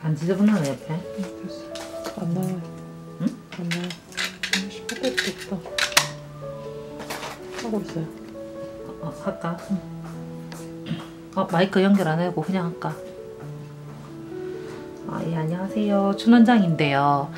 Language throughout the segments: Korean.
안 지저분하네 옆에. 됐어. 안 나와요. 응? 안 나와요. 할 때도 있다. 하고 있어요. 할까? 마이크 연결 안 하고 그냥 할까? 예, 안녕하세요. 춘원장인데요.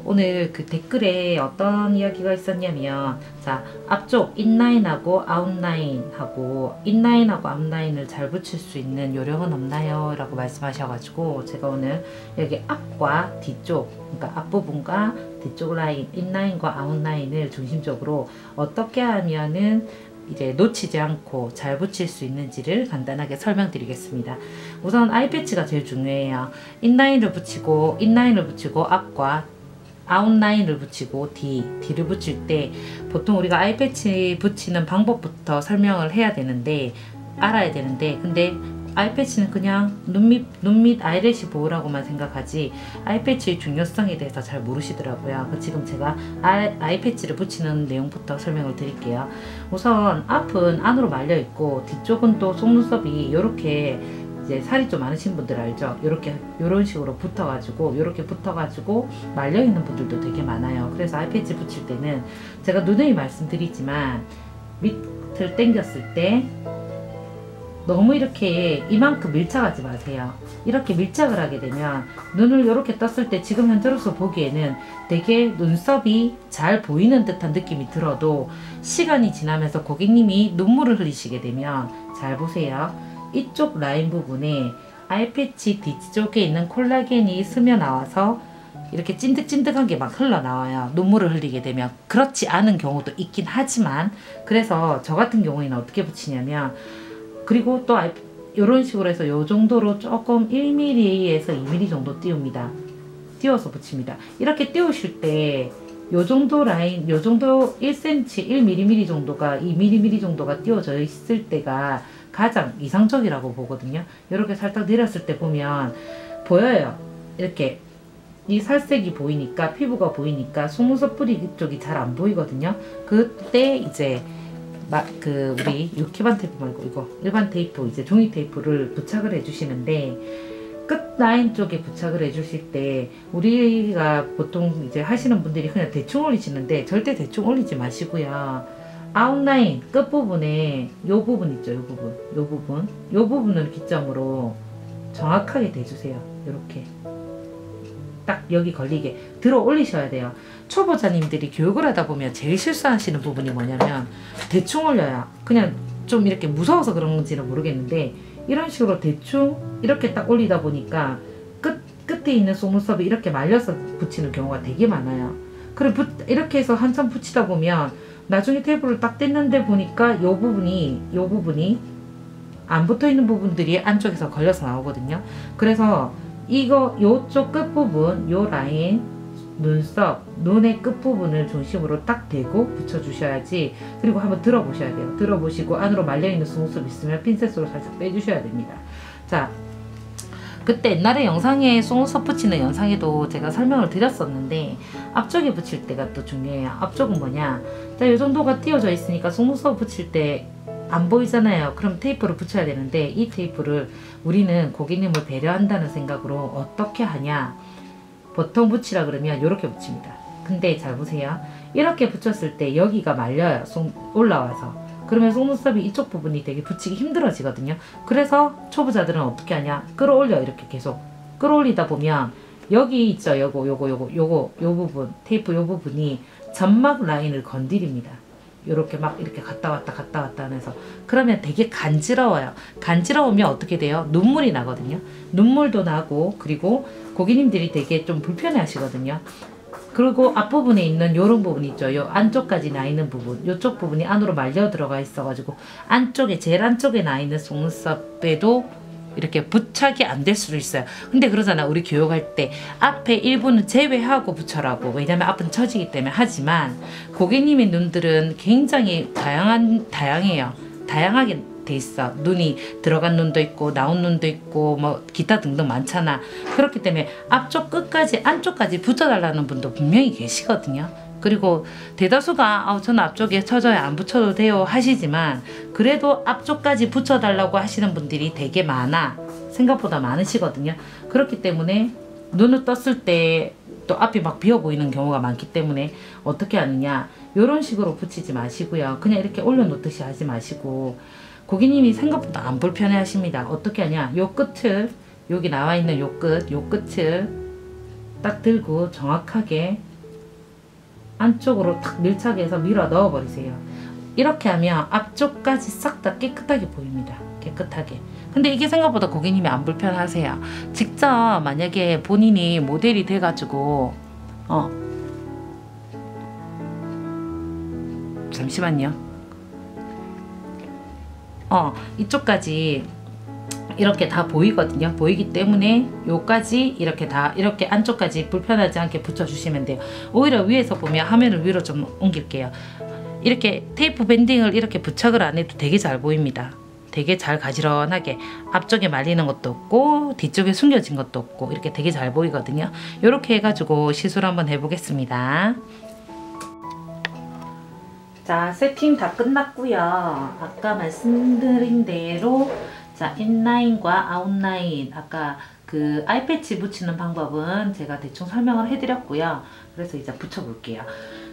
오늘 그 댓글에 어떤 이야기가 있었냐면, 자, 앞쪽 인라인하고 아웃라인하고 인라인하고 아웃라인을 잘 붙일 수 있는 요령은 없나요? 라고 말씀하셔가지고 제가 오늘 여기 앞과 뒤쪽, 그러니까 앞부분과 뒤쪽 라인, 인라인과 아웃라인을 중심적으로 어떻게 하면은 이제 놓치지 않고 잘 붙일 수 있는지를 간단하게 설명드리겠습니다. 우선 아이패치가 제일 중요해요. 인라인을 붙이고 앞과 아웃라인을 붙이고 뒤를 붙일 때 보통 우리가 아이패치 붙이는 방법부터 설명을 해야 되는데 알아야 되는데, 근데 아이패치는 그냥 눈밑 아이래시 보호라고만 생각하지 아이패치의 중요성에 대해서 잘 모르시더라고요. 지금 제가 아이패치를 붙이는 내용부터 설명을 드릴게요. 우선 앞은 안으로 말려 있고 뒤쪽은 또 속눈썹이 이렇게 이제 살이 좀 많으신 분들 알죠? 요런 식으로 붙어가지고 말려 있는 분들도 되게 많아요. 그래서 아이패치 붙일 때는 제가 누누이 말씀드리지만 밑을 당겼을 때 너무 이렇게 이만큼 밀착하지 마세요. 이렇게 밀착을 하게 되면 눈을 이렇게 떴을 때 지금 현재로서 보기에는 되게 눈썹이 잘 보이는 듯한 느낌이 들어도 시간이 지나면서 고객님이 눈물을 흘리시게 되면, 잘 보세요. 이쪽 라인 부분에 아이패치 뒤쪽에 있는 콜라겐이 스며 나와서 이렇게 찐득찐득한 게 막 흘러나와요. 눈물을 흘리게 되면. 그렇지 않은 경우도 있긴 하지만, 그래서 저 같은 경우에는 어떻게 붙이냐면, 그리고 또 이런 식으로 해서 요 정도로 조금 1mm에서 2mm 정도 띄웁니다. 띄워서 붙입니다. 이렇게 띄우실 때 요 정도 라인, 요 정도 1cm, 1mm 정도가 2mm 정도가 띄워져 있을 때가 가장 이상적이라고 보거든요. 이렇게 살짝 내렸을 때 보면 보여요. 이렇게 이 살색이 보이니까, 피부가 보이니까 속눈썹 뿌리 쪽이 잘 안 보이거든요. 그때 이제 우리 유키반 테이프 말고 이거 일반 테이프, 이제 종이 테이프를 부착을 해주시는데, 끝 라인 쪽에 부착을 해주실 때 우리가 보통 이제 하시는 분들이 그냥 대충 올리시는데 절대 대충 올리지 마시고요. 아웃라인 끝부분에 요 부분 있죠, 요 부분을 기점으로 정확하게 대주세요. 이렇게 딱 여기 걸리게 들어 올리셔야 돼요. 초보자님들이 교육을 하다 보면 제일 실수하시는 부분이 뭐냐면 대충 올려요. 그냥 좀 이렇게 무서워서 그런 건지는 모르겠는데 이런 식으로 대충 이렇게 딱 올리다 보니까 끝에 있는 속눈썹이 이렇게 말려서 붙이는 경우가 되게 많아요. 그래 이렇게 해서 한참 붙이다 보면 나중에 테이프를 딱 뗐는데 보니까 요 부분이 안 붙어 있는 부분들이 안쪽에서 걸려서 나오거든요. 그래서 요쪽 끝부분, 요 라인, 눈썹, 눈의 끝부분을 중심으로 딱 대고 붙여주셔야지. 그리고 한번 들어보셔야 돼요. 들어보시고 안으로 말려있는 속눈썹 있으면 핀셋으로 살짝 빼주셔야 됩니다. 자, 그때 옛날에 영상에 속눈썹 붙이는 영상에도 제가 설명을 드렸었는데 앞쪽에 붙일 때가 또 중요해요. 앞쪽은 뭐냐, 자, 요 정도가 띄워져 있으니까 속눈썹 붙일 때 안 보이잖아요. 그럼 테이프를 붙여야 되는데 이 테이프를 우리는 고객님을 배려한다는 생각으로 어떻게 하냐, 보통 붙이라 그러면 이렇게 붙입니다. 근데 잘 보세요. 이렇게 붙였을 때 여기가 말려요. 올라와서. 그러면 속눈썹이 이쪽 부분이 되게 붙이기 힘들어지거든요. 그래서 초보자들은 어떻게 하냐, 끌어올려. 이렇게 계속 끌어올리다 보면 여기 있죠, 요 부분, 테이프 요 부분이 점막 라인을 건드립니다. 요렇게 막 이렇게 갔다 왔다 하면서. 그러면 되게 간지러워요. 간지러우면 어떻게 돼요? 눈물이 나거든요. 눈물도 나고, 그리고 고객님들이 되게 좀 불편해 하시거든요. 그리고 앞부분에 있는 요런 부분 있죠. 요 안쪽까지 나 있는 부분, 요쪽 부분이 안으로 말려 들어가 있어 가지고 안쪽에, 제일 안쪽에 나 있는 속눈썹에도 이렇게 부착이 안 될 수도 있어요. 근데 그러잖아, 우리 교육할 때 앞에 일부는 제외하고 붙여라고. 왜냐면 앞은 처지기 때문에. 하지만 고객님의 눈들은 굉장히 다양해요. 다양하게 돼 있어. 눈이 들어간 눈도 있고 나온 눈도 있고 뭐 기타 등등 많잖아. 그렇기 때문에 앞쪽 끝까지, 안쪽까지 붙여달라는 분도 분명히 계시거든요. 그리고 대다수가 저는 앞쪽에 처져요, 안 붙여도 돼요 하시지만, 그래도 앞쪽까지 붙여달라고 하시는 분들이 되게 생각보다 많으시거든요. 그렇기 때문에 눈을 떴을 때 또 앞이 막 비어 보이는 경우가 많기 때문에 어떻게 하느냐, 이런 식으로 붙이지 마시고요. 그냥 이렇게 올려놓듯이 하지 마시고, 고객님이 생각보다 안 불편해 하십니다. 어떻게 하냐, 요 끝을, 여기 나와 있는 요 끝을 딱 들고 정확하게 안쪽으로 탁 밀착 해서 밀어 넣어 버리세요. 이렇게 하면 앞쪽까지 싹 다 깨끗하게 보입니다. 깨끗하게. 근데 이게 생각보다 고객님이 안 불편하세요. 직접 만약에 본인이 모델이 돼가지고 잠시만요. 이쪽까지 이렇게 다 보이거든요. 보이기 때문에 요까지 이렇게 다 이렇게 안쪽까지 불편하지 않게 붙여주시면 돼요. 오히려 위에서 보면 화면을 위로 좀 옮길게요. 이렇게 테이프 밴딩을 이렇게 부착을 안 해도 되게 잘 보입니다. 되게 잘 가지런하게 앞쪽에 말리는 것도 없고 뒤쪽에 숨겨진 것도 없고 이렇게 되게 잘 보이거든요. 이렇게 해가지고 시술 한번 해보겠습니다. 자, 세팅 다 끝났고요. 아까 말씀드린 대로 자, 인라인과 아웃라인, 아까 그 아이패치 붙이는 방법은 제가 대충 설명을 해드렸고요. 그래서 이제 붙여볼게요.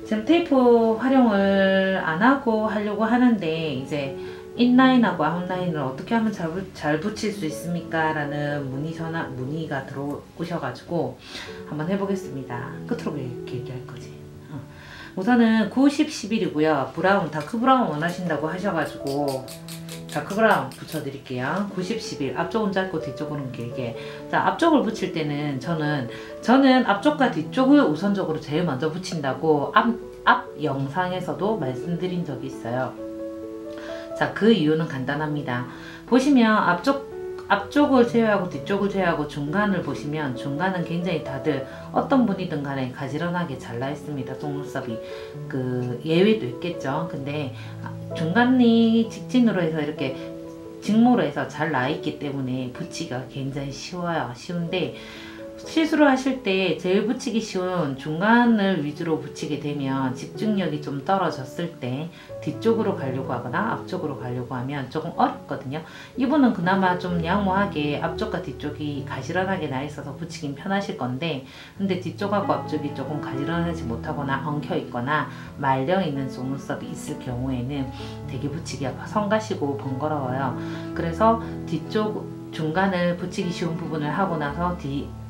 지금 테이프 활용을 안 하고 하려고 하는데, 이제 인라인하고 아웃라인을 어떻게 하면 잘 붙일 수 있습니까? 라는 문의가 들어오셔가지고 한번 해보겠습니다. 끝으로 이렇게 얘기할 거지. 우선은 90, 11이고요. 브라운, 다크 브라운 원하신다고 하셔가지고 다크 브라운 붙여드릴게요. 90, 11. 앞쪽은 짧고 뒤쪽은 길게. 자, 앞쪽을 붙일 때는 저는 앞쪽과 뒤쪽을 우선적으로 제일 먼저 붙인다고 앞 영상에서도 말씀드린 적이 있어요. 자, 그 이유는 간단합니다. 보시면 앞쪽을 제외하고 뒤쪽을 제외하고 중간을 보시면 중간은 굉장히 다들 어떤 분이든 간에 가지런하게 잘 나 있습니다. 속눈썹이 그 예외도 있겠죠. 근데 중간이 직진으로 해서 이렇게 직모로 해서 잘 나 있기 때문에 붙이기가 굉장히 쉬워요. 쉬운데 시술을 하실 때 제일 붙이기 쉬운 중간을 위주로 붙이게 되면 집중력이 좀 떨어졌을 때 뒤쪽으로 가려고 하거나 앞쪽으로 가려고 하면 조금 어렵거든요. 이분은 그나마 좀 양호하게 앞쪽과 뒤쪽이 가지런하게 나 있어서 붙이긴 편하실 건데, 근데 뒤쪽하고 앞쪽이 조금 가지런하지 못하거나 엉켜 있거나 말려 있는 속눈썹이 있을 경우에는 되게 붙이기가 성가시고 번거로워요. 그래서 뒤쪽 중간을 붙이기 쉬운 부분을 하고 나서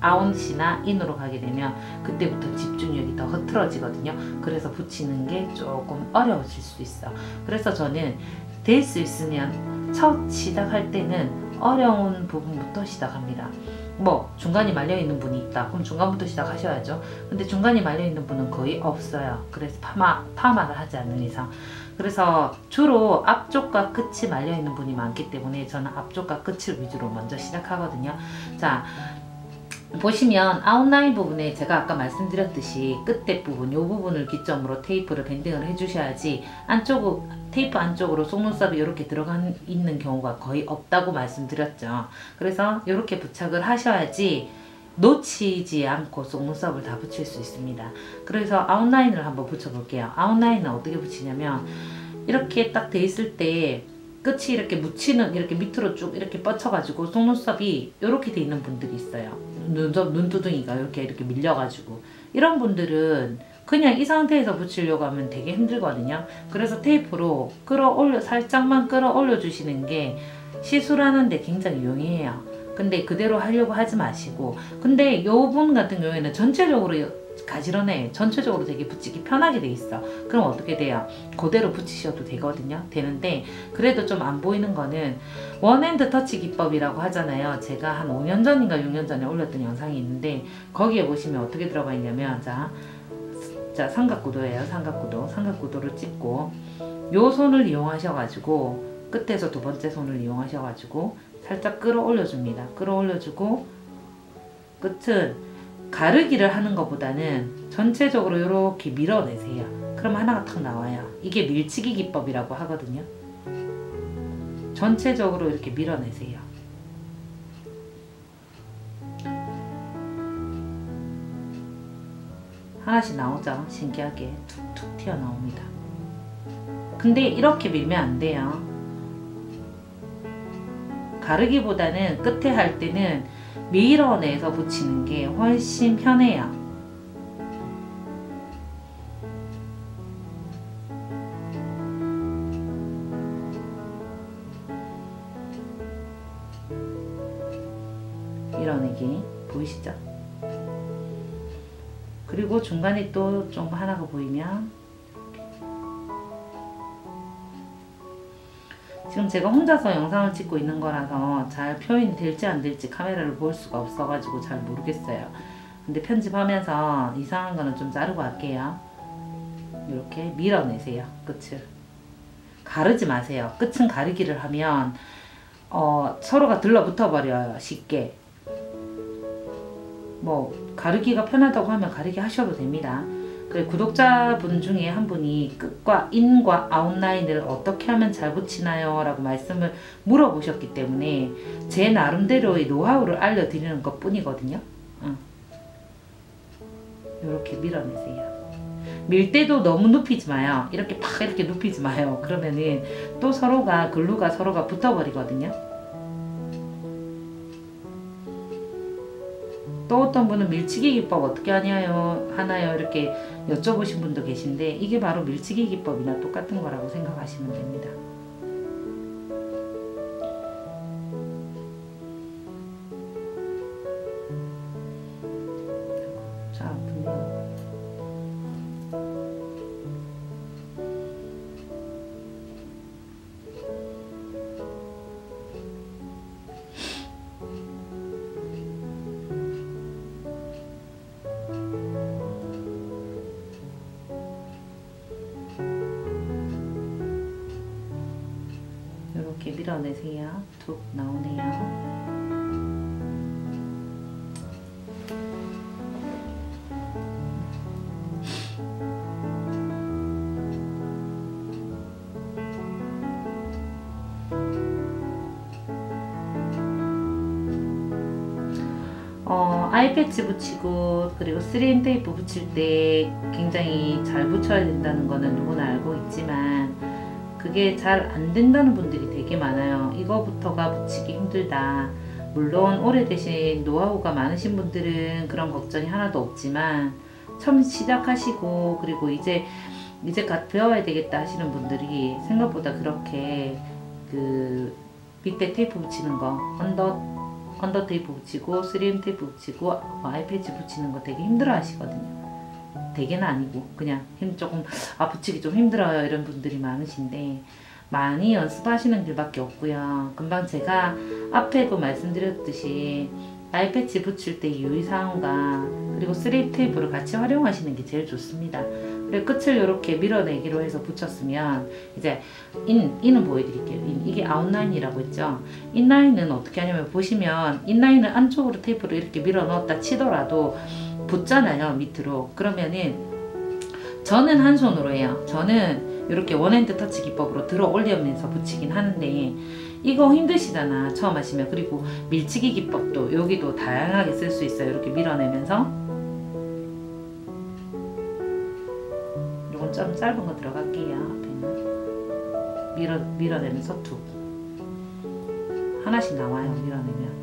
아웃이나 인으로 가게 되면 그때부터 집중력이 더 흐트러지거든요. 그래서 붙이는 게 조금 어려워질 수 있어. 그래서 저는 될 수 있으면 첫 시작할 때는 어려운 부분부터 시작합니다. 뭐 중간이 말려있는 분이 있다 그럼 중간부터 시작하셔야죠. 근데 중간이 말려있는 분은 거의 없어요. 그래서 파마를 하지 않는 이상. 그래서 주로 앞쪽과 끝이 말려있는 분이 많기 때문에 저는 앞쪽과 끝을 위주로 먼저 시작하거든요. 자, 보시면 아웃라인 부분에 제가 아까 말씀드렸듯이 끝에 부분, 이 부분을 기점으로 테이프를 밴딩을 해주셔야지 테이프 안쪽으로 속눈썹이 이렇게 들어가 있는 경우가 거의 없다고 말씀드렸죠. 그래서 이렇게 부착을 하셔야지 놓치지 않고 속눈썹을 다 붙일 수 있습니다. 그래서 아웃라인을 한번 붙여볼게요. 아웃라인은 어떻게 붙이냐면 이렇게 딱 돼 있을 때 끝이 이렇게 묻히는, 이렇게 밑으로 쭉 이렇게 뻗쳐가지고 속눈썹이 이렇게 돼 있는 분들이 있어요. 눈두덩이가 이렇게 밀려가지고. 이런 분들은 그냥 이 상태에서 붙이려고 하면 되게 힘들거든요. 그래서 테이프로 살짝만 끌어올려 주시는 게 시술하는데 굉장히 용이해요. 근데 그대로 하려고 하지 마시고, 근데 요분 같은 경우에는 전체적으로 가지런해. 전체적으로 되게 붙이기 편하게 돼 있어. 그럼 어떻게 돼요? 그대로 붙이셔도 되거든요. 되는데 그래도 좀 안 보이는 거는 원핸드 터치 기법이라고 하잖아요. 제가 한 5년 전인가 6년 전에 올렸던 영상이 있는데 거기에 보시면 어떻게 들어가 있냐면 자 삼각구도예요. 삼각구도를 찍고 요 손을 이용하셔가지고 끝에서 두 번째 손을 이용하셔가지고 살짝 끌어올려 줍니다. 끌어올려주고 끝은 가르기를 하는 것보다는 전체적으로 이렇게 밀어내세요. 그럼 하나가 탁 나와요. 이게 밀치기 기법이라고 하거든요. 전체적으로 이렇게 밀어내세요. 하나씩 나오죠? 신기하게 툭툭 튀어나옵니다. 근데 이렇게 밀면 안 돼요. 가르기보다는 끝에 할 때는 밀어내서 붙이는 게 훨씬 편해요. 밀어내기 보이시죠? 그리고 중간에 또 좀 하나가 보이면, 지금 제가 혼자서 영상을 찍고 있는 거라서 잘 표현이 될지 안 될지 카메라를 볼 수가 없어가지고 잘 모르겠어요. 근데 편집하면서 이상한 거는 좀 자르고 할게요. 이렇게 밀어내세요. 끝을 가르지 마세요. 끝은 가르기를 하면 서로가 들러붙어 버려요. 쉽게. 뭐 가르기가 편하다고 하면 가르기 하셔도 됩니다. 그 구독자분 중에 한 분이 끝과 인과 아웃라인을 어떻게 하면 잘 붙이나요? 라고 말씀을 물어보셨기 때문에 제 나름대로의 노하우를 알려드리는 것 뿐이거든요. 이렇게 밀어내세요. 밀 때도 너무 눕히지 마요. 이렇게 팍 이렇게 눕히지 마요. 그러면은 또 서로가 글루가 서로가 붙어버리거든요. 또 어떤 분은 밀치기 기법 어떻게 하나요? 이렇게 여쭤보신 분도 계신데, 이게 바로 밀치기 기법이나 똑같은 거라고 생각하시면 됩니다. 자, 분명 이렇게 밀어내세요. 툭 나오네요. 아이패치 붙이고 그리고 3M 테이프 붙일 때 굉장히 잘 붙여야 된다는 거는 누구나 알고 있지만, 그게 잘 안 된다는 분들이 되게 많아요. 이거부터가 붙이기 힘들다. 물론 오래되신 노하우가 많으신 분들은 그런 걱정이 하나도 없지만, 처음 시작하시고 그리고 이제 갓 배워야 되겠다 하시는 분들이 생각보다 그렇게 그 밑에 테이프 붙이는 거, 언더 테이프 붙이고 3M 테이프 붙이고 아이패치 붙이는 거 되게 힘들어 하시거든요. 되게는 아니고 그냥 조금 붙이기 좀 힘들어요 이런 분들이 많으신데, 많이 연습하시는 길밖에 없고요. 금방 제가 앞에도 말씀드렸듯이 아이패치 붙일 때 유의사항과 그리고 3M 테이프를 같이 활용하시는 게 제일 좋습니다. 그리고 끝을 이렇게 밀어내기로 해서 붙였으면, 이제 인은 보여드릴게요. 이게 아웃라인이라고 했죠. 인라인은 어떻게 하냐면, 보시면 인라인을 안쪽으로 테이프를 이렇게 밀어 넣었다 치더라도 붙잖아요, 밑으로. 그러면은 저는 한 손으로 해요. 저는 이렇게 원핸드 터치 기법으로 들어 올리면서 붙이긴 하는데, 이거 힘드시잖아 처음 하시면. 그리고 밀치기 기법도 여기도 다양하게 쓸 수 있어요. 이렇게 밀어내면서, 이건 좀 짧은 거 들어갈게요. 앞에는 밀어내면서 툭 하나씩 나와요. 밀어내면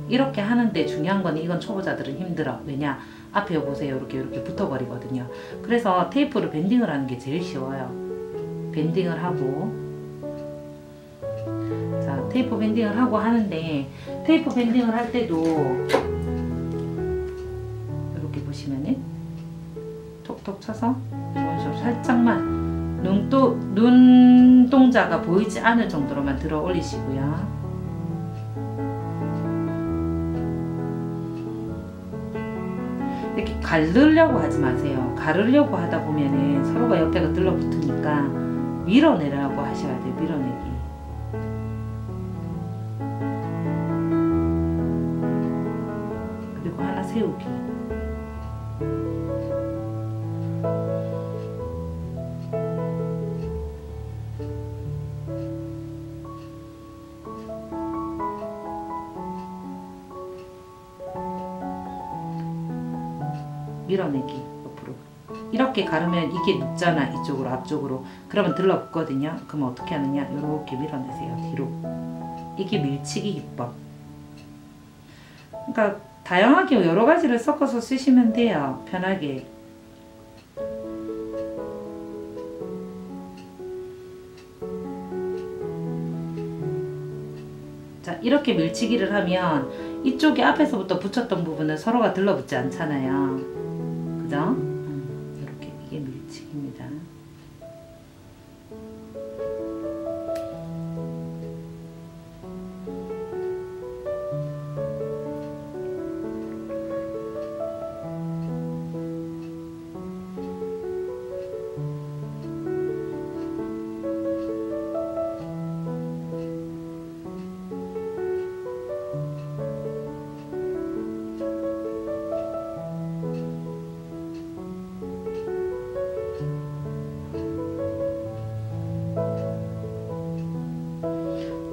이렇게 하는데, 중요한 건 이건 초보자들은 힘들어. 왜냐? 앞에 보세요. 이렇게 붙어버리거든요. 그래서 테이프를 밴딩을 하는 게 제일 쉬워요. 밴딩을 하고, 자, 테이프 밴딩을 하고 하는데, 테이프 밴딩을 할 때도 이렇게 보시면은 톡톡 쳐서 이런 식으로 살짝만 눈동자가 보이지 않을 정도로만 들어 올리시고요. 이렇게 가르려고 하지 마세요. 가르려고 하다 보면은 서로가 옆에가 들러붙으니까 밀어내라고 하셔야 돼요. 밀어내기. 그리고 하나 세우기. 밀어내기 옆으로. 이렇게 가르면 이게 눕잖아. 이쪽으로 앞쪽으로. 그러면 들러붙거든요. 그럼 어떻게 하느냐, 이렇게 밀어내세요. 뒤로. 이게 밀치기 기법. 그러니까 다양하게 여러 가지를 섞어서 쓰시면 돼요. 편하게. 자, 이렇게 밀치기를 하면 이쪽에 앞에서부터 붙였던 부분은 서로가 들러붙지 않잖아요. 그죠? 이렇게 이게 밀치기입니다.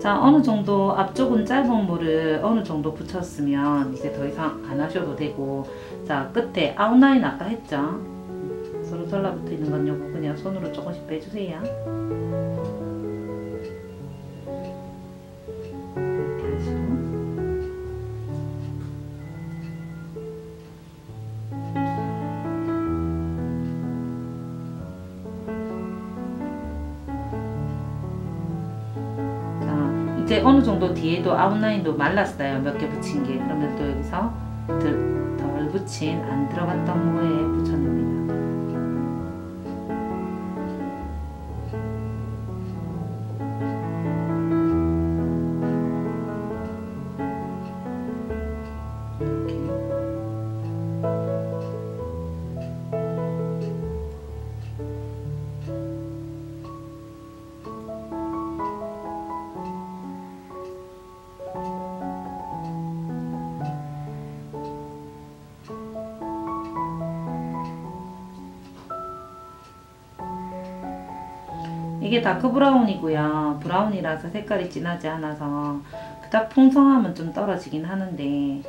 자, 어느 정도 앞쪽은 짧은 물을 어느 정도 붙였으면 이제 더 이상 안 하셔도 되고, 자, 끝에 아웃라인 아까 했죠? 서로 달라붙어 있는 건 요거 그냥 손으로 조금씩 빼주세요. 이렇게 하시고. 이제 어느 정도 뒤에도 아웃라인도 말랐어요. 몇 개 붙인 게. 그러면 또 여기서 덜 붙인 안 들어갔던 모에 붙여냅니다. 이게 다크 브라운이고요. 브라운이라서 색깔이 진하지 않아서 그닥 풍성함은 좀 떨어지긴 하는데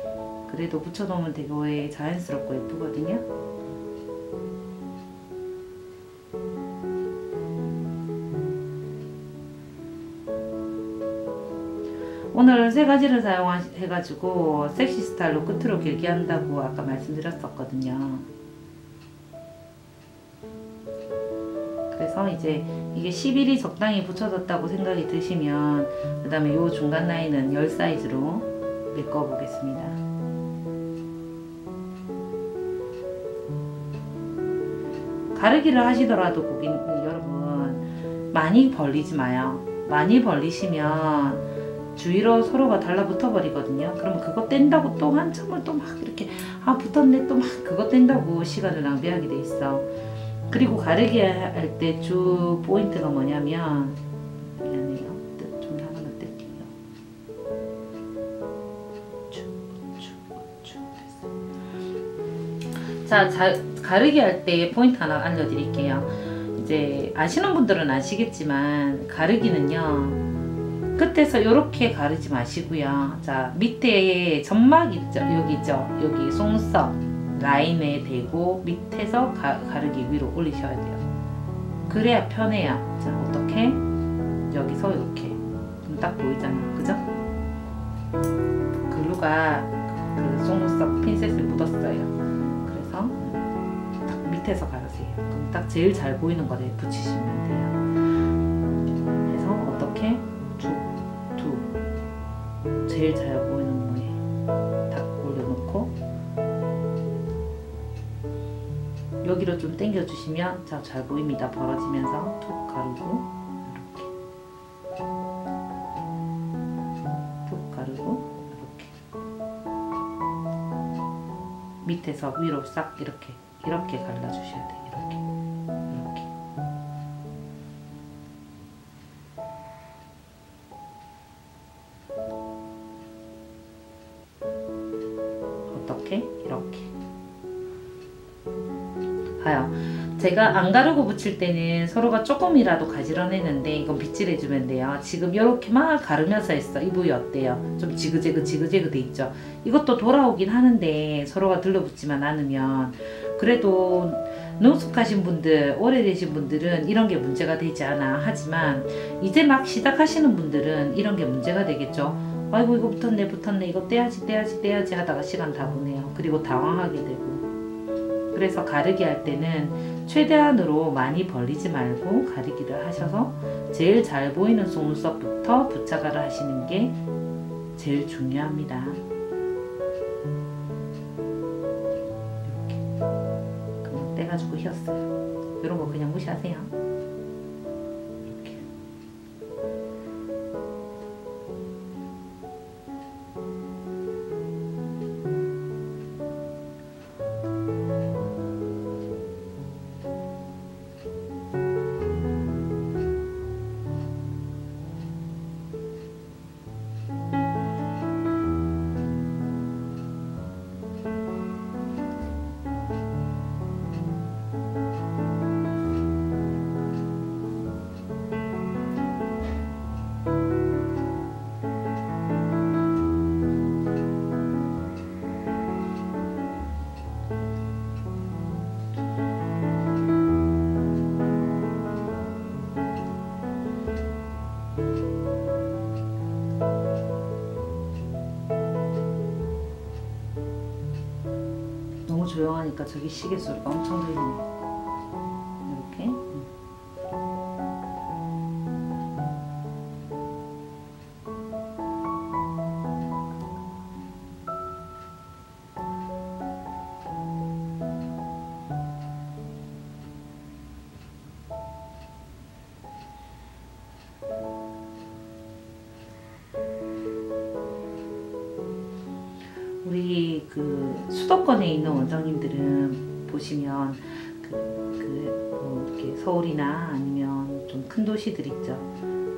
그래도 붙여놓으면 되게 자연스럽고 예쁘거든요. 오늘 세 가지를 사용해가지고 섹시 스타일로 끝으로 길게 한다고 아까 말씀드렸었거든요. 그래서 이제 이게 11이 적당히 붙여졌다고 생각이 드시면 그 다음에 요 중간 라인은 10 사이즈로 메꿔 보겠습니다. 가르기를 하시더라도 고객 여러분 많이 벌리지 마요. 많이 벌리시면 주위로 서로가 달라붙어 버리거든요. 그러면 그거 뗀다고 또 한참을 또 막 이렇게 붙었네 또 막 그거 뗀다고 시간을 낭비하게 돼 있어. 그리고 가르기 할 때 주 포인트가 뭐냐면, 미안해요. 좀 하나만 뗄게요. 됐어. 자, 가르기 할 때 포인트 하나 알려드릴게요. 이제 아시는 분들은 아시겠지만 가르기는요 끝에서 이렇게 가르지 마시고요. 자, 밑에 점막 있죠? 여기 있죠? 여기 속눈썹 라인에 대고 밑에서 가르기 위로 올리셔야 돼요. 그래야 편해요. 자, 어떻게? 여기서 이렇게. 그럼 딱 보이잖아. 그죠? 글루가 그 속눈썹 핀셋을 묻었어요. 그래서 딱 밑에서 가르세요. 그럼 딱 제일 잘 보이는 거를 붙이시면 돼요. 그래서 어떻게? 제일 잘 보이는 모에 딱 올려놓고 여기로 좀 당겨 주시면 잘 보입니다. 벌어지면서 툭 가르고 이렇게 툭 가르고 이렇게 밑에서 위로 싹 이렇게 갈라 주셔야 돼요. 이렇게 어떻게? 이렇게 봐요. 제가 안 가르고 붙일 때는 서로가 조금이라도 가지런했는데 이건 빗질해주면 돼요. 지금 이렇게 막 가르면서 했어. 이 부위 어때요? 좀 지그재그 돼 있죠? 이것도 돌아오긴 하는데 서로가 들러붙지만 않으면 그래도 능숙하신 분들, 오래되신 분들은 이런 게 문제가 되지 않아. 하지만 이제 막 시작하시는 분들은 이런 게 문제가 되겠죠. 아이고 이거 붙었네 이거 떼야지 하다가 시간 다 보내요. 그리고 당황하게 되고. 그래서 가르기 할 때는 최대한으로 많이 벌리지 말고 가르기를 하셔서 제일 잘 보이는 속눈썹부터 붙자가를 하시는 게 제일 중요합니다. 이렇게 그냥 떼가지고 휘었어요. 이런 거 그냥 무시하세요. 이렇게. 너무 조용하니까 저기 시계 소리가 엄청 들리네. 이렇게. 우리 그 수도권에 있는 원장님들은 보시면 이렇게 서울이나 아니면 좀 큰 도시들 있죠.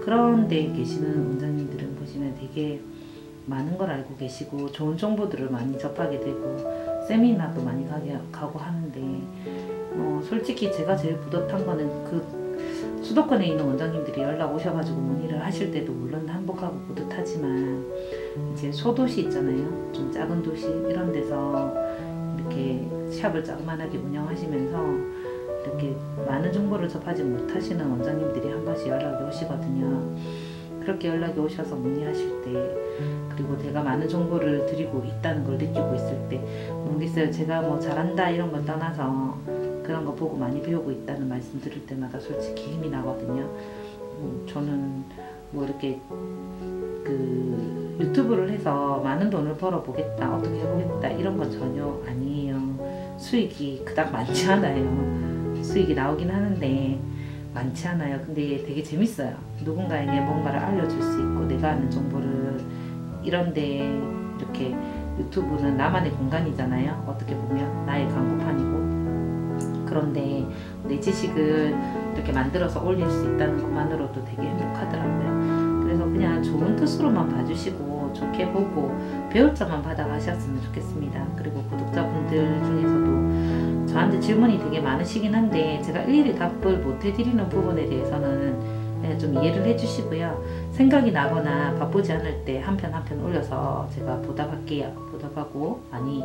그런 데 계시는 원장님들은 보시면 되게 많은 걸 알고 계시고 좋은 정보들을 많이 접하게 되고 세미나도 많이 가고 하는데 솔직히 제가 제일 뿌듯한 거는 그 수도권에 있는 원장님들이 연락 오셔가지고 문의를 하실 때도 물론 행복하고 뿌듯하지만 이제 소도시 있잖아요. 좀 작은 도시 이런 데서 이렇게 샵을 자그만하게 운영하시면서 이렇게 많은 정보를 접하지 못하시는 원장님들이 한 번씩 연락이 오시거든요. 그렇게 연락이 오셔서 문의하실 때 그리고 내가 많은 정보를 드리고 있다는 걸 느끼고 있을 때 모르겠어요. 제가 뭐 잘한다 이런 걸 떠나서 그런 거 보고 많이 배우고 있다는 말씀 들을 때마다 솔직히 힘이 나거든요. 저는 뭐 이렇게 그 유튜브를 해서 많은 돈을 벌어보겠다 어떻게 해보겠다 이런 건 전혀 아니에요. 수익이 그닥 많지 않아요. 수익이 나오긴 하는데 많지 않아요. 근데 되게 재밌어요. 누군가에게 뭔가를 알려줄 수 있고 내가 아는 정보를 이런데 이렇게 유튜브는 나만의 공간이잖아요. 어떻게 보면 나의 광고판이고 그런데 내 지식을 이렇게 만들어서 올릴 수 있다는 것만으로도 되게 행복하더라고요. 그래서 그냥 좋은 뜻으로만 봐주시고 좋게 보고 배울 점만 받아가셨으면 좋겠습니다. 그리고 구독자분들 중에서도 저한테 질문이 되게 많으시긴 한데 제가 일일이 답을 못 해드리는 부분에 대해서는 좀 이해를 해주시고요. 생각이 나거나 바쁘지 않을 때 한 편 한 편 올려서 제가 보답할게요. 보답하고 많이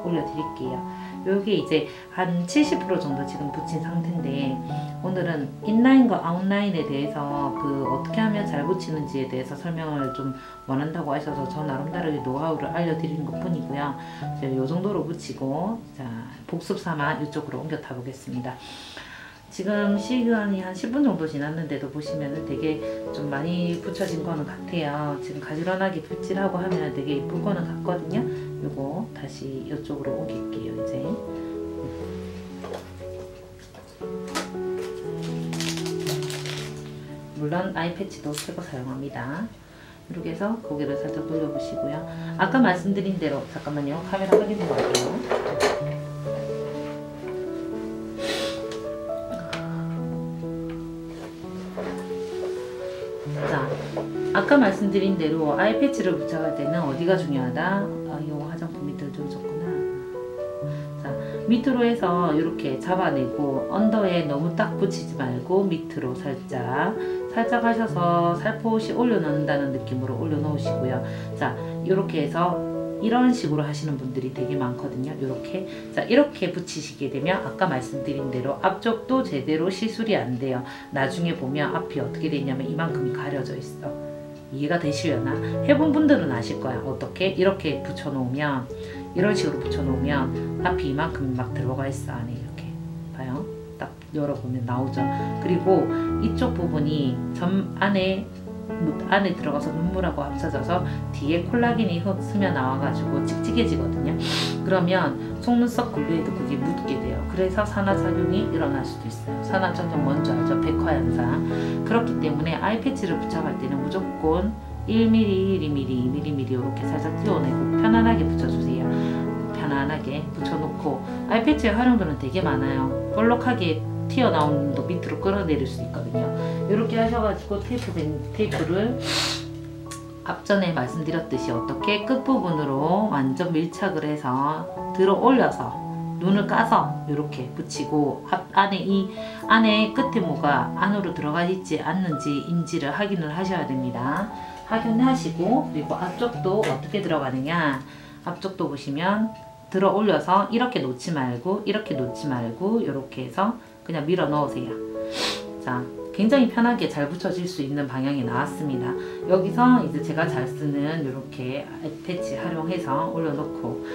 올려드릴게요. 요게 이제 한 70% 정도 지금 붙인 상태인데 오늘은 인라인과 아웃라인에 대해서 그 어떻게 하면 잘 붙이는지에 대해서 설명을 좀 원한다고 하셔서 저 나름대로의 노하우를 알려드리는 것 뿐이고요. 제가 요 정도로 붙이고 자 복습 삼아 이쪽으로 옮겨 타보겠습니다. 지금 시간이 한 10분 정도 지났는데도 보시면 되게 좀 많이 붙여진 거는 같아요. 지금 가지런하게 붓질하고 하면 되게 이쁜 거는 같거든요. 요거 다시 이쪽으로 옮길게요. 이제 물론 아이패치도 새거 사용합니다. 이렇게 해서 고개를 살짝 돌려보시고요. 아까 말씀드린 대로 잠깐만요. 카메라 확인 좀 할게요. 자, 아까 말씀드린 대로 아이패치를 부착할 때는 어디가 중요하다? 이 화장품 밑을 줬구나. 자, 밑으로 해서 이렇게 잡아내고 언더에 너무 딱 붙이지 말고 밑으로 살짝 하셔서 살포시 올려놓는다는 느낌으로 올려놓으시고요. 자, 이렇게 해서 이런 식으로 하시는 분들이 되게 많거든요. 이렇게. 자, 이렇게 붙이시게 되면 아까 말씀드린 대로 앞쪽도 제대로 시술이 안 돼요. 나중에 보면 앞이 어떻게 되냐면 이만큼이 가려져 있어. 이해가 되시려나? 해본 분들은 아실 거야. 어떻게? 이렇게 붙여놓으면, 이런 식으로 붙여놓으면 앞이 이만큼이 막 들어가 있어. 안에 이렇게. 봐요. 딱 열어보면 나오죠. 그리고 이쪽 부분이 안에 들어가서 눈물하고 합쳐져서 뒤에 콜라겐이 스며 나와가지고 칙칙해지거든요. 그러면 속눈썹 근류에도 그게 묻게 돼요. 그래서 산화작용이 일어날 수도 있어요. 산화작용 뭔지 알죠? 백화현상. 그렇기 때문에 아이패치를 부착할 때는 무조건 1mm, 1mm, 2mm 이렇게 살짝 띄워내고 편안하게 붙여주세요. 편안하게 붙여놓고 아이패치의 활용도는 되게 많아요. 볼록하게 튀어나온 눈도 밑으로 끌어내릴 수 있거든요. 이렇게 하셔가지고 테이프를 앞전에 말씀드렸듯이 어떻게 끝부분으로 완전 밀착을 해서 들어 올려서 눈을 까서 이렇게 붙이고 안에 끝에 뭐가 안으로 들어가 있지 않는지 인지를 확인을 하셔야 됩니다. 확인하시고 그리고 앞쪽도 어떻게 들어가느냐, 앞쪽도 보시면 들어 올려서 이렇게 놓지 말고 이렇게 놓지 말고 이렇게 해서 그냥 밀어 넣으세요. 자, 굉장히 편하게 잘 붙여질 수 있는 방향이 나왔습니다. 여기서 이제 제가 잘 쓰는 이렇게 패치 활용해서 올려놓고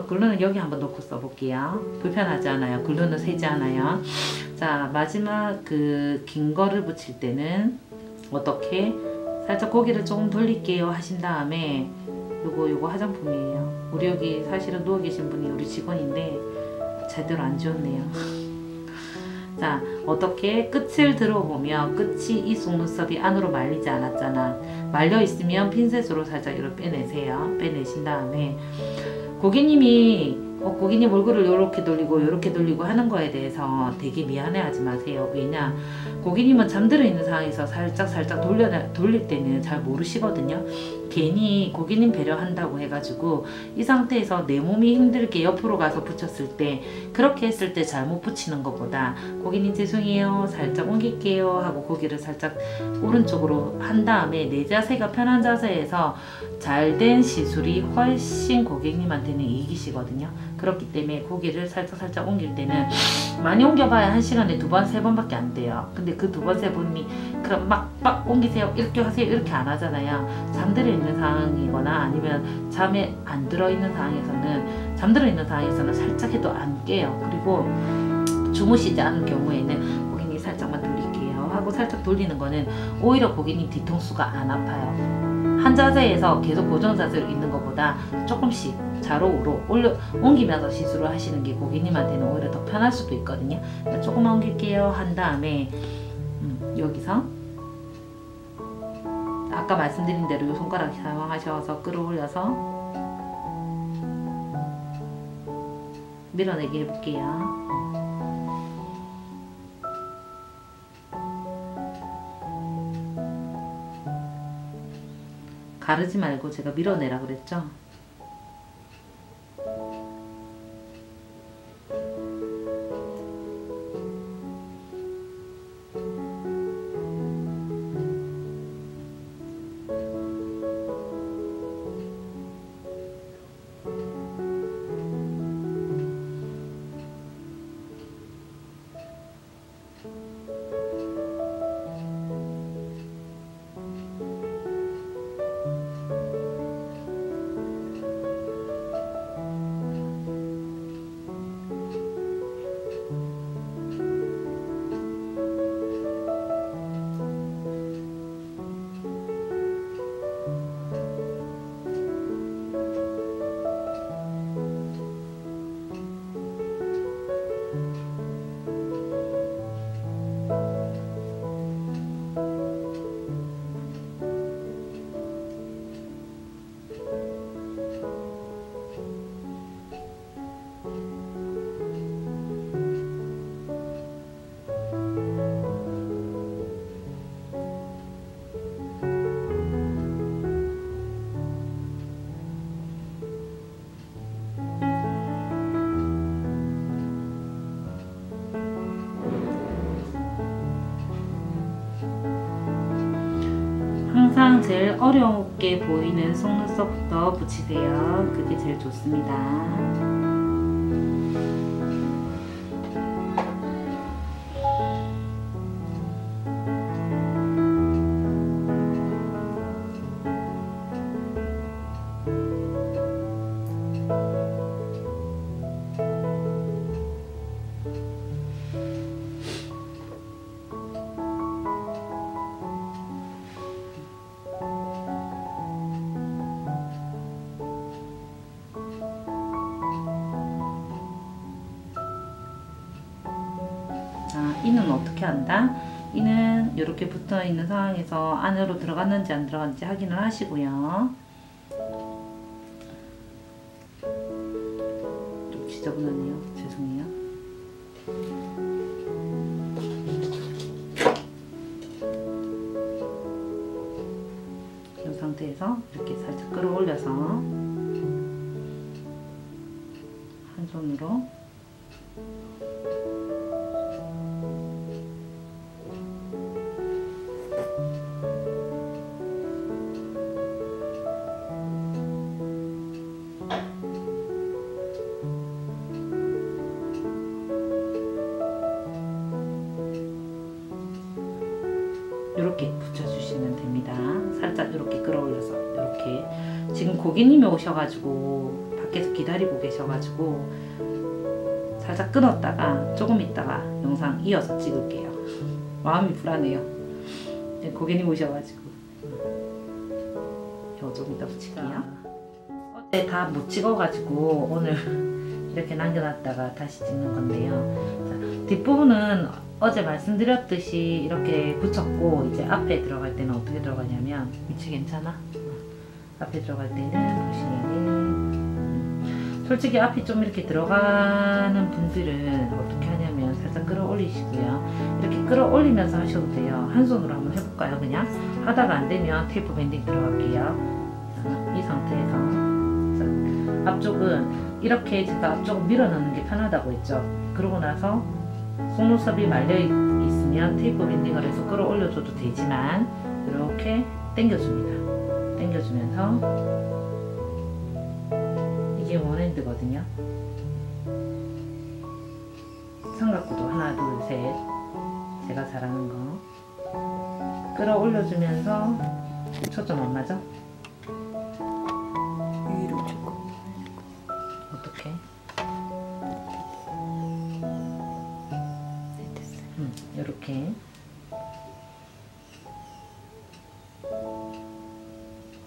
글루는 여기 한번 놓고 써볼게요. 불편하지 않아요. 글루는 새지 않아요. 자, 마지막 그 긴 거를 붙일 때는 어떻게 살짝 고개를 조금 돌릴게요 하신 다음에 요거 화장품이에요. 우리 여기 사실은 누워 계신 분이 우리 직원인데 제대로 안 지웠네요. 자, 어떻게 끝을 들어보면 끝이 이 속눈썹이 안으로 말리지 않았잖아. 말려 있으면 핀셋으로 살짝 이렇게 빼내세요. 빼내신 다음에 고객님이 고객님 얼굴을 요렇게 돌리고 요렇게 돌리고 하는 거에 대해서 되게 미안해하지 마세요. 왜냐, 고객님은 잠들어 있는 상황에서 살짝 돌릴 때는 잘 모르시거든요. 괜히 고객님 배려한다고 해가지고 이 상태에서 내 몸이 힘들게 옆으로 가서 붙였을 때, 그렇게 했을 때 잘못 붙이는 것보다 고객님 죄송해요 살짝 옮길게요 하고 고개를 살짝 오른쪽으로 한 다음에 내 자세가 편한 자세에서 잘된 시술이 훨씬 고객님한테는 이익이시거든요. 그렇기 때문에 고개를 살짝 옮길 때는 많이 옮겨봐야 1시간에 2번, 3번밖에 안 돼요. 근데 그 2번, 3번이 그럼 막 옮기세요 이렇게 하세요 이렇게 안 하잖아요. 잠들어 있는 상황이거나 아니면 잠에 안 들어있는 상황에서는, 잠들어 있는 상황에서는 살짝 해도 안 깨요. 그리고 주무시지 않은 경우에는 고객님 살짝만 돌릴게요 하고 살짝 돌리는 거는 오히려 고객님 뒤통수가 안 아파요. 한 자세에서 계속 고정 자세로 있는 것보다 조금씩 좌로우로 옮기면서 시술을 하시는 게 고객님한테는 오히려 더 편할 수도 있거든요. 그러니까 조금만 옮길게요 한 다음에 여기서 아까 말씀드린 대로 이 손가락 사용하셔서 끌어올려서 밀어내기 해볼게요. 가르지 말고 제가 밀어내라 그랬죠? 항상 제일 어렵게 보이는 속눈썹부터 붙이세요. 그게 제일 좋습니다. 이는 어떻게 한다? 이는 이렇게 붙어 있는 상황에서 안으로 들어갔는지 안 들어갔는지 확인을 하시고요. 좀 지저분하네요. 죄송해요. 이 상태에서 이렇게 살짝 끌어올려서 한 손으로 이렇게 붙여주시면 됩니다. 살짝 이렇게 끌어올려서 이렇게. 지금 고객님이 오셔가지고 밖에서 기다리고 계셔가지고 살짝 끊었다가 조금 있다가 영상 이어서 찍을게요. 마음이 불안해요. 고객님 오셔가지고 이거 좀 이따 붙일게요. 어제 다 못 찍어가지고 오늘 이렇게 남겨놨다가 다시 찍는 건데요. 자, 뒷부분은 어제 말씀드렸듯이 이렇게 붙였고, 이제 앞에 들어갈 때는 어떻게 들어가냐면, 위치 괜찮아? 앞에 들어갈 때는 보시면은 솔직히 앞이 좀 이렇게 들어가는 분들은 어떻게 하냐면 살짝 끌어올리시고요. 이렇게 끌어올리면서 하셔도 돼요. 한 손으로 한번 해볼까요? 그냥 하다가 안 되면 테이프 밴딩 들어갈게요. 자, 이 상태에서 자, 앞쪽은 이렇게 제가 앞쪽을 밀어넣는 게 편하다고 했죠. 그러고 나서 속눈썹이 말려 있으면 테이프 밴딩을 해서 끌어올려줘도 되지만 이렇게 당겨줍니다. 당겨주면서 이게 원핸드거든요. 삼각구도 하나 둘 셋, 제가 잘하는 거 끌어올려주면서 초점 안 맞아? 위로 조금. 어떻게? 네, 됐어요. 이렇게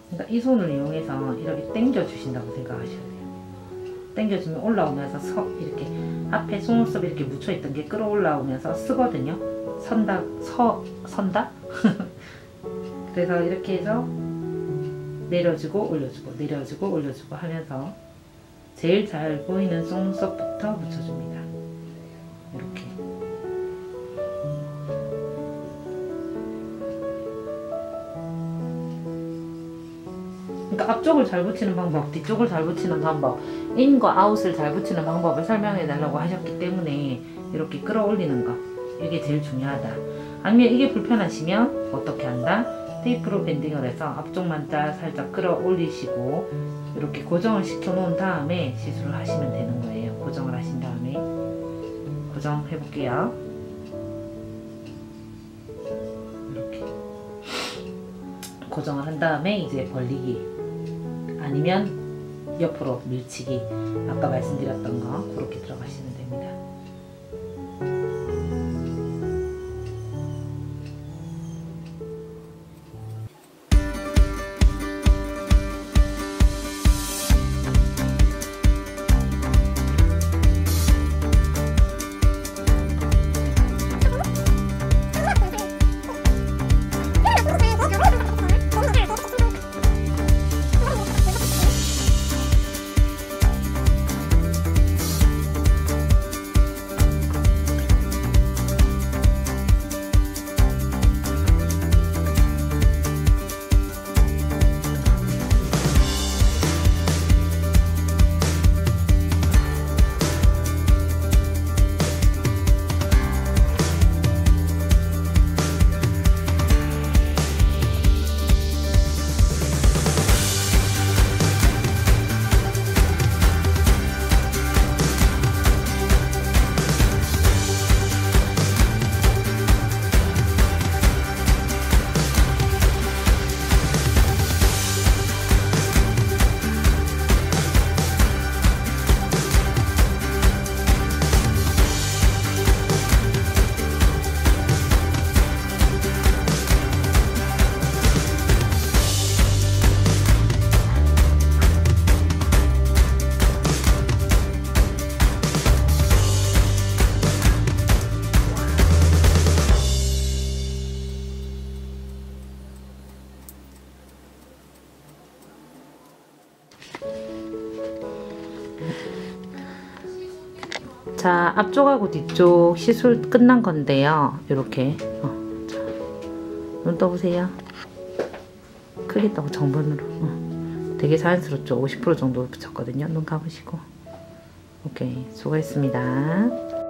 그러니까 이 손을 이용해서 이렇게 당겨 주신다고 생각하셔야 돼요. 당겨주면 올라오면서 이렇게 앞에 속눈썹이 이렇게 묻혀있던 게 끌어올라오면서 쓰거든요. 선다? 그래서 이렇게 해서 내려주고 올려주고 내려주고 올려주고 하면서 제일 잘 보이는 속눈썹부터 붙여줍니다. 이렇게. 그러니까 앞쪽을 잘 붙이는 방법, 뒤쪽을 잘 붙이는 방법, 인과 아웃을 잘 붙이는 방법을 설명해 달라고 하셨기 때문에 이렇게 끌어올리는 거, 이게 제일 중요하다. 아니면 이게 불편하시면 어떻게 한다? 테이프로 밴딩을 해서 앞쪽만 살짝 끌어올리시고 이렇게 고정을 시켜 놓은 다음에 시술을 하시면 되는 거예요. 고정을 하신 다음에 고정해 볼게요. 이렇게 고정을 한 다음에 이제 벌리기 아니면 옆으로 밀치기, 아까 말씀드렸던 거 그렇게 들어가시면 됩니다. 자, 앞쪽하고 뒤쪽 시술 끝난 건데요. 이렇게 자, 눈 떠보세요. 크게 떠고 정면으로. 되게 자연스럽죠. 50% 정도 붙였거든요. 눈 감으시고. 오케이, 수고했습니다.